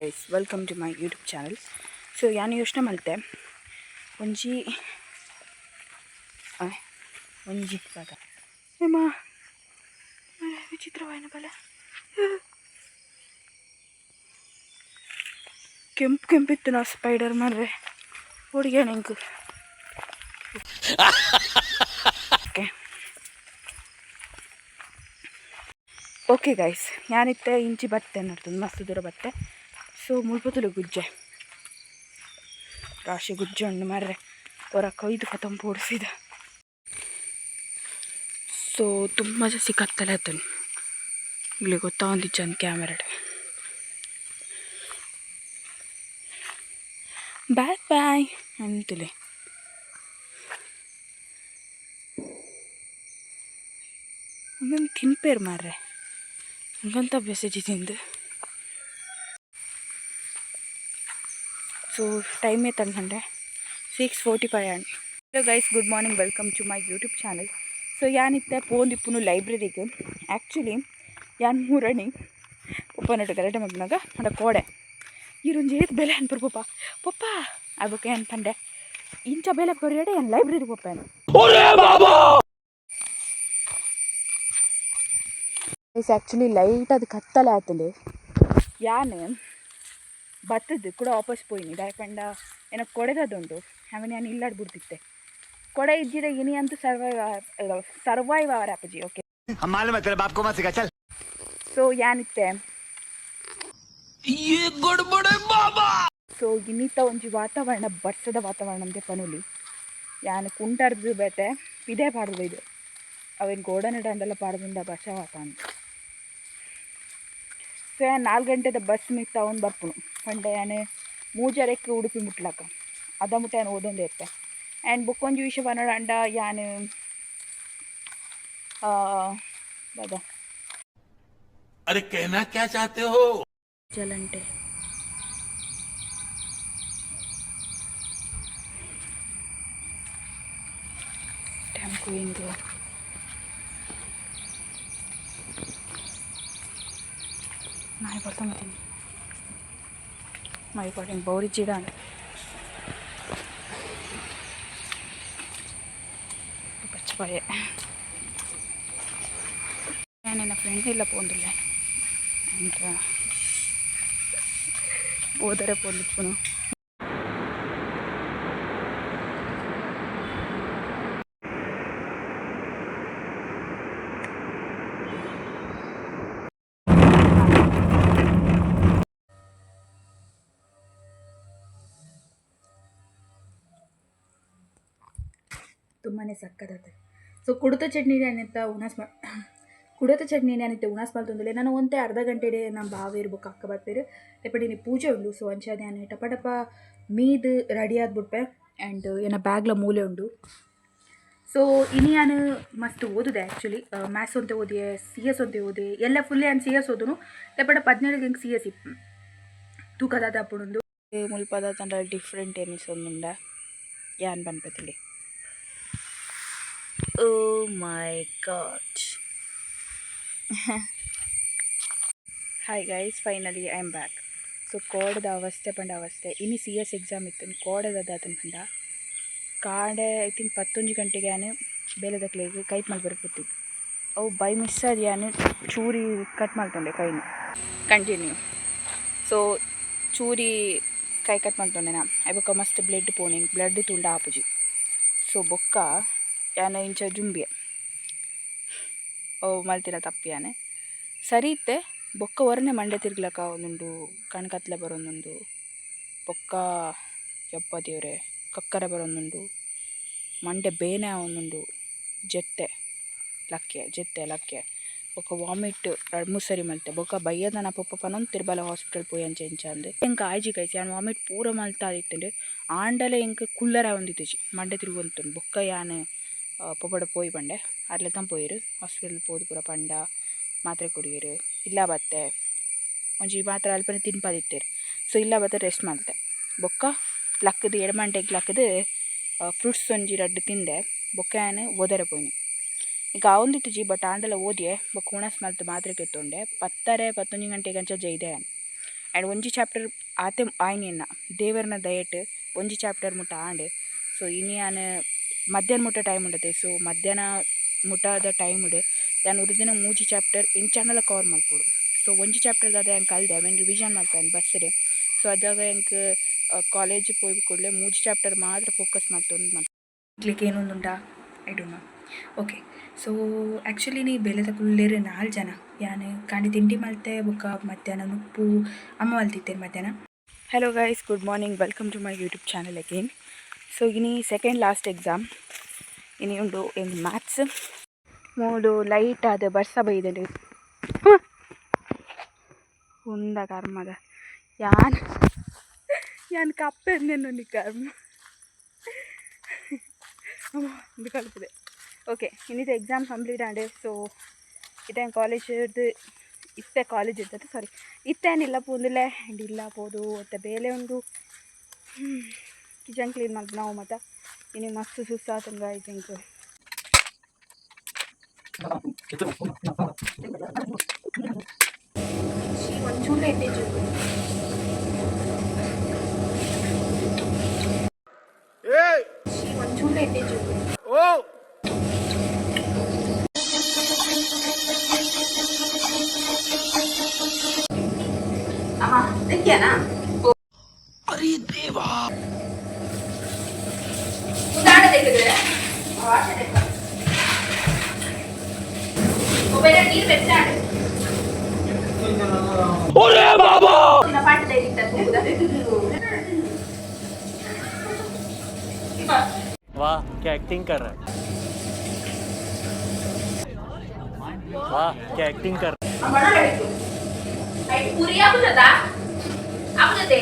Guys welcome to my YouTube channel. So ನಾನು ಯೋಚನೆ ಮಾಡ್ತೆ ಒಂಜಿ ಪದ ನಿಮ್ಮ ವಿಚಿತ್ರವಾಯಿನ ಬಲ ಕೆಂಪಿತ್ತು ನಾ ಸ್ಪೈಡರ್ ಮರ್ರೆ ಹುಡುಗಿಯ ನಿಂಕು ಓಕೆ ಗೈಸ್ ഞാനിತ್ತೆ ಇಂಚಿ ಬತ್ತೆ ನೋಡ್ತದೆ ಮಸ್ತ್ ದೂರ ಬತ್ತೆ. ಸೊ ಮುಳ್ಪತ್ತಲು ಗುಜ್ಜೆ ರಾಶಿ ಗುಜ್ಜೆ ಉಂಡು ಮರ್ರೆ ಹೊರ ಕೊಯ್ದು ಕತಂಪು ಓಡಿಸಿದ. ಸೊ ತುಂಬ ಜಾಸ್ತಿ ಕತ್ತಲೆ ಆಯ್ತಾನೆ ಇಲ್ಲಿ ಗೊತ್ತಾ ಒಂದಿಚ್ಚ ಒಂದು ಕ್ಯಾಮೆರಾಡ್ ಬಾಯ್ ಬಾಯ್ ಅಂತಿಲ್ಲ. ಹಂಗಂದು ತಿನ್ಪೇರು ಮಾರ್ರೆ ಹಂಗಂತ ಬೆಸಜಿ ತಿಂದು. ಸೊ ಟೈಮ್ ತಂಗಂಡೆ 6:45 and. Hello guys, good morning, welcome to my YouTube channel. So ಯಾನಿತ್ತೆ ಪೋಂದಿಪ್ಪುನು ಲೈಬ್ರರಿಗೆ. ಆ್ಯಕ್ಚುಲಿ ಯಾನ್ ಮೂರಣಿ ಉಪ್ಪನಟ್ಟು ಗಲಾಟೆ ಮಗ್ನಾಗ ಅಡ ಕೋಡೆ ಈರೊಂದು ಏತ್ ಬೆಲೆ ಅನ್ಪರು ಪಪ್ಪ ಪಪ್ಪ ಅದಕ್ಕೆ ಏನು ಪಂಡೆ ಇಂಚ ಬೆಲೆ ಕೊರಿಯಡೆ ಏನು ಲೈಬ್ರರಿ ಪಪ್ಪೇನು. ಗೈಸ್ ಆ್ಯಕ್ಚುಲಿ ಲೈಟ್ ಅದು ಕತ್ತಲೆ ಆತಲೆ ಯಾನು ಬತ್ತದ್ದು ಕೂಡ ವಾಪಸ್ ಪೋಯಿನಿ ದಾಯಪಂಡ ಏನೋ ಕೊಡೆದದುಂಟು ಅವನು ನಾನು ಇಲ್ಲಾಡ್ ಬಿಡ್ತಿತ್ತೆ ಕೊಡೆ ಇದ್ದಿದ ಇನಿ ಅಂತೂ ಸರ್ವೈವ್ ಅವರ ಅಪ್ಪಜಿ. ಓಕೆ ಸೊ ಯಾನಿತ್ತೆ ಸೊ ಇನ್ನಿತ್ತ ಒಂಜಿ ವಾತಾವರಣ ಬರ್ಸದ ವಾತಾವರಣ ಅಂತೆ ಪನುಲಿ ಯಾನು ಕುಂಟಾರ್ದು ಬೇತೆ ಪಿದೇ ಪಾಡ್ದು ಇದು ಅವೇನು ಗೋಡನ ಡಂಡೆಲ್ಲ ಪಾಡ್ದಿಂದ ಬಚಾವಾತ ಅಂತ. ಸೊ 4 ಗಂಟೆದ ಬಸ್ ಮಿತ್ತ ಅವನು ಬರ್ಪುನು ಪಂಡೆ ಯಾನು ಮೂಜರೆಕ್ಕೆ ಉಡುಪಿ ಮುಟ್ಲಕ್ಕ ಅದ ಮುಟ್ಟ ಏನು ಓದೊಂದೇ ಇರ್ತೆ. ಆ್ಯಂಡ್ ಬುಕ್ಕೊಂಜಿ ವಿಷಯ ಬನ್ನಡ ಅಂಡ ಯಾನು ಬದ अरे कहना क्या चाहते हो? ಚಲಂಟೆ ಟೆಂಪು ಹಿಂದು ನಾಯಿ ಬರ್ತಾಮತ್ತೀನಿ ನಾಯಿ ಪಡಿಂಗ್ ಬೌರಿ ಜಿಡಾಣ ಪಚ್ಚಪಾಯೆ ನನ್ನ ಫ್ರೆಂಡ್ ಇಲ್ಲ ಪೋಂದಿಲ್ಲ ಅಂತ ಓದರೆ ಪೋಂದಿಪ್ಪನು. ತುಂಬಾ ಸಕ್ಕದಾಗ್ತದೆ. ಸೊ ಕುಡ್ತ ಚಟ್ನಿ ಏನಿತ್ತ ಕುಡತ ಚಟ್ನಿ ಏನಿತ್ತೆ ಉಣಾಸ್ ಮಲ್ತೊಂದಿಲ್ಲ ನಾನು ಒಂತೆ ಅರ್ಧ ಗಂಟೆಡೆ ನಮ್ಮ ಬಾವ ಇರ್ಬೇಕು ಅಕ್ಕ ಬರ್ಪೇರು ಎಪ್ಪಡಿ ನೀ ಪೂಜೆ ಉಂಡು. ಸೊ ಅಂಚಾದ ನಾನು ಟಪ ಟಪ ಮೀದು ರೆಡಿ ಆದ್ಬಿಟ್ಟೆ ಆ್ಯಂಡ್ ಏನ ಬ್ಯಾಗ್ಲ ಮೂಲೆ ಉಂಡು. ಸೊ ಇನಿ ನಾನು ಮಸ್ತ್ ಓದಿದೆ ಆ್ಯಕ್ಚುಲಿ ಮ್ಯಾಥ್ಸ್ ಒಂತೆ ಓದಿದೆ CS ಒಂತೆ ಓದಿ ಎಲ್ಲ ಫುಲ್ಲಿ ಆ್ಯಂಡ್ CS ಓದನು ಎಪ್ಪಡ 17 ಹಿಂಗೆ CS ಇಪ್ಪು ತೂಕದಾದ ಅಪ್ಪುಂಡು ಮುಲ್ಪದ ತಂಡ ಡಿಫ್ರೆಂಟ್ ಎನಿಸೊಂದುಂಡ ಯಾನ್ ಬನ್ಪತಿಲಿ. Oh my God. Hi guys, finally I am back. So ಕೋಡದ ಅವಸ್ಥೆ ಪಂಡ ಅವಸ್ಥೆ ಇನ್ನು CS ಎಕ್ಸಾಮ್ ಇತ್ತು ಕೋಡದ ಪಂಡ ಕಾಡೆ ಐ ಥಿಂಕ್ 11 ಗಂಟೆಗೆ ಯಾನು ಬೇಲೆದ ಕ್ಲೇಗೆ ಕೈಟ್ ಮಾಡಿ ಬರ್ಬಿಟ್ಟು ಅವು ಬೈ ಮಿಸ್ ಅದು ಯಾನು ಚೂರಿ ಕಟ್ ಮಾಡ್ಕೊಂಡೆ ಕೈನ ಕಂಟಿನ್ಯೂ. ಸೊ ಚೂರಿ ಕೈ ಕಟ್ ಮಾಡ್ಕೊಂಡೆ ನಾ ಬೊಕ್ಕ ಮಸ್ತ್ ಬ್ಲಡ್ ಪೋಣಿಂಗ್ ಬ್ಲಡ್ ತುಂಡ ಆಪುಜಿ. ಸೊ ಬೊಕ್ಕ ಯಾನು ಇಂಚ ಜುಂಬಿಯ ಓ ಮಲ್ತಿನ ತಪ್ಪಿಯಾನೆ ಸರಿ ಇತ್ತೆ ಬೊಕ್ಕ ಹೊರನೆ ಮಂಡೆ ತಿರ್ಗ್ಲಕ್ಕ ಒಂದುಂಡು ಕಣ್ಕತ್ಲೆ ಬರೋಂದುಂಡು ಬೊಕ್ಕ ಯಪ್ಪ ದೇವ್ರೆ ಕಕ್ಕರೆ ಬರೋಂದುಂಡು ಮಂಡೆ ಬೇನೆ ಒಂದುಂಡು ಜೆತ್ತೆ ಲಕ್ಕೆ ಬೊಕ್ಕ ವಾಮಿಟ್ 2-3 ಸರಿ ಮಲ್ತೆ ಬೊಕ್ಕ ಬಯ್ಯದ ನಾ ಪಪ್ಪ ಪನೊಂದು ತಿರ್ಬಲ ಹಾಸ್ಪಿಟಲ್ ಪೋಯಿ ಅಂಚ ಅಂದೆ ಎಂಕ ಆಯ್ಜಿ ಕೈಸಿ ಯಾನು ವಾಮಿಟ್ ಪೂರ ಮಲ್ತಾ ಆದಿತ್ತಂಡು ಆಂಡಲೆ ಎಂಕ ಕುಲ್ಲರ ಒಂದಿತ್ತುಜಿ ಮಂಡೆ ತಿರುಗುಂತುಂಡು ಬೊಕ್ಕ ಯಾನು ಪೊಪಡ ಪೋಯಿ ಬಂಡೆ ಅರ್ಲೆತಂ ಪೋಯಿರು ಹಾಸ್ಪಿಟಲ್ ಪೋದು ಪೂರ ಪಂಡ ಮಾತ್ರೆ ಕುಡಿಯಿರು ಇಲ್ಲ ಬತ್ತೆ ಒಂಜಿ ಮಾತ್ರೆ ಅಲ್ಪನೆ ತಿನ್ಪದಿತ್ತೇರು. ಸೊ ಇಲ್ಲ ಬತ್ತೆ ರೆಸ್ಟ್ ಮಾಡ್ತೆ ಬೊಕ್ಕ ಲಕ್ಕದು ಎಡಮಂಟೆಗೆ ಲಕ್ಕದು ಫ್ರೂಟ್ಸ್ ಒಂಜಿ 2 ತಿಂದೆ ಬೊಕ್ಕ ಯಾನು ಓದರೆ ಪೋಯಿನಿ ಈಗ ಅವಂದಿತ್ತುಜಿ ಬಟ್ ಆಂಡಲ ಓದಿಯೆ ಬೊಕ್ಕ ಉಣಸ್ ಮಲ್ತು ಮಾತ್ರೆ ಕೆತ್ತೊಂಡೆ 10-11 ಗಂಟೆಗೆ ಅಂಚ ಜೈದೆ ಆ್ಯಂಡ್ ಒಂಜಿ ಚಾಪ್ಟರ್ ಆತೆ ಆಯ್ನೆನ್ನ ದೇವರನ ದಯಟ್ ಒಂಜಿ ಚಾಪ್ಟರ್ ಮುಟ್ಟ ಆಂಡ್ ಸೊ ಇನ್ನು ಯಾನ್ ಮಧ್ಯಾಹ್ನ ಮುಟ್ಟ ಟೈಮ್ ಉಂಡತೆ ಸೊ ಮಧ್ಯಾಹ್ನ ಮುಟ್ಟದ ಟೈಮ್ ಉಡೆ ಯಾನ್ ಉರ್ದಿನ ಮೂಜಿ ಚಾಪ್ಟರ್ ಎಂಚಾಂಡಲ ಕವರ್ ಮಲ್ಪೊಡು ಸೊ ಒಂಜಿ ಚಾಪ್ಟರ್ ದಾದ ಎಂಕ್ ಕಲ್ದೆ ಅವೆನ್ ರಿವಿಷನ್ ಮಲ್ಪೇನು ಬಸ್ಸಡೆ ಸೊ ಅದಾಗ ಎಂಕ್ ಕಾಲೇಜ್ ಪೋಯಿ ಕೂಡಲೇ ಮೂಜಿ ಚಾಪ್ಟರ್ ಮಾತ್ರ ಫೋಕಸ್ ಮಾಡ್ತೊಂದು ಮಕ್ಳಿಗೆ ಏನೊಂದುಂಟಾ I don't know okay so actually ನೀ ಬೆಳೆದ ಕುಳ್ಳೇರು 4 ಜನ ಯಾನ್ ಕಾಂಡಿ ತಿಂಡಿ ಮಲ್ತೆ ಬೊಕ್ಕ ಮಧ್ಯಾಹ್ನ ಉಪ್ಪು ಅಮ್ಮ ಮಲ್ತಿತ್ತೇನೆ ಮಧ್ಯಾಹ್ನ. Hello guys, good morning, welcome to my YouTube channel again. So ಇನಿ ಸೆಕೆಂಡ್ ಲಾಸ್ಟ್ ಎಕ್ಸಾಮ್ ಇನಿ ಉಂಡು ಏನು ಮ್ಯಾಥ್ಸ್ ಮೂಡು ಲೈಟ್ ಆದ ಬರ್ಸ ಬೈದೆಡು ಉಂದ ಕರ್ಮದ ಯಾನ್ ಕಪ್ಪೆಂದೇನು ಕರ್ಮ ಇದು ಕಲಿತಿದೆ. ಓಕೆ ಇನ್ನಿದು ಎಕ್ಸಾಮ್ ಕಂಪ್ಲೀಟ್ ಆಂಡೆ ಸೊ ಇತ್ತೇನು ಕಾಲೇಜ್ದು ಇತ್ತೆ ಕಾಲೇಜ್ ಇರ್ತದೆ ಸಾರಿ ಇತ್ತೇನಿಲ್ಲ ಪೂಂದಿಲ್ಲ ಆ್ಯಂಡ್ ಇಲ್ಲ ಪೋದು ಮತ್ತು ಬೇಲೆ ಒಂದು ಕಿಚನ್ ಕ್ಲೀನ್ ಮಾಡಿ ನಾವು ಮತ್ತು ಇನ್ನು ಮಸ್ತ್ ಸುಸ್ತಾತಂಗ ಐ ಥಿಂಕ್ ಒಂಚೂರು ಎಣ್ಣೆ ಒಂಚೂರು ಎಣ್ಣೆ ಅಮ್ಮ ತೆಗ್ಯಾನಾ? अरे देवा ಉದಾಡ ತೆಗೆದ್ರೆ ವಾಟೆ ತೆಗ್ಗ ಒಬ್ಬರ ನೀರು ಬೆಚ್ಚಾಡು ओरे बाबा ಇನ್ನ ಪಾಟ ತೆಗಿತಾರೆ वाह क्या एक्टिंग कर रहा है, वाह क्या एक्टिंग कर रहा है. ಅಮ್ಮನ ಹೇಳಿತು ಐದು ಪೂರಿ ಆಗುತ್ತದಾ ಆಗುತ್ತದೆ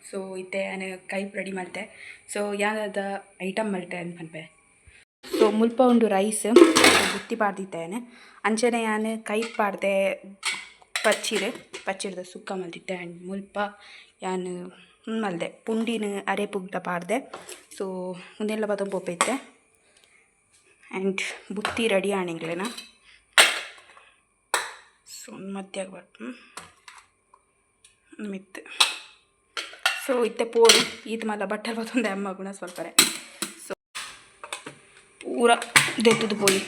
ಸೊ ಇತ್ತೆ ನಾನು ಕೈ ರೆಡಿ ಮಾಡ್ತೆ. ಸೊ ಯಾವ್ದಾದ ಐಟಮ್ ಮಾಡ್ತೆ ಅನ್ಪನ್ಪೆ. ಸೊ ಮುಲ್ಪ ಉಂಡು ರೈಸ್ ಬುತ್ತಿ ಪಾಡ್ದಿತ್ತೇನೆ ಅಂಚನೆ ನಾನು ಕೈ ಪಾಡ್ದೆ ಪಚ್ಚಿಡ್ದು ಸುಕ್ಕ ಮಲ್ದಿತ್ತೆ. ಆ್ಯಂಡ್ ಮುಲ್ಪ ಯಾನು ಮಲ್ದೆ ಪುಂಡಿನ ಅರೆ ಪುಗ್ದ ಪಾಡ್ದೆ. ಸೊ ಮುಂದೆಲ್ಲ ಬತ್ತ ಪೋಪೈತೆ ಆ್ಯಂಡ್ ಬುತ್ತಿ ರೆಡಿ ಆಣಿಂಗ್ಲೇನ. ಸೊ ಮಧ್ಯಾಗ ಬರ್ತು ಮಿತ್ತು. ಸೊ ಇತ್ತೆ ಪೋಡು ಈತ ಮಲ್ಲ ಬಟ್ಟೆ ಬತ್ತೊಂದೆ ಅಮ್ಮ ಗುಣ ಸ್ವಲ್ಪರೆ. ಸೊ ಪೂರ ದೆತ್ತದು ಪೋಯಿ.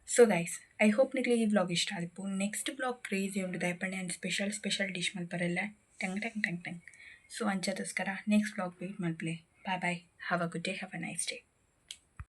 ಸೊ ಗೈಸ್ ಐ ಹೋಪ್ ನಿಕ್ಲಿ ಈ ವ್ಲಾಗ್ ಇಷ್ಟ ಆದಿಪ್ಪು. ನೆಕ್ಸ್ಟ್ ವ್ಲಾಗ್ ಕ್ರೇಜಿ ಉಂಟು ದಯಪಣ್ಣೆ ಆ್ಯಂಡ್ ಸ್ಪೆಷಲ್ ಡಿಶ್ ಮಲ್ಪರೆಲ್ಲ ಟಂಗ್. ಸೊ ಅಂಚದೋಸ್ಕರ ನೆಕ್ಸ್ಟ್ ವ್ಲಾಗ್ ವೇಟ್ ಮಲ್ಪಲೆ. Bye have a good day, have a nice day.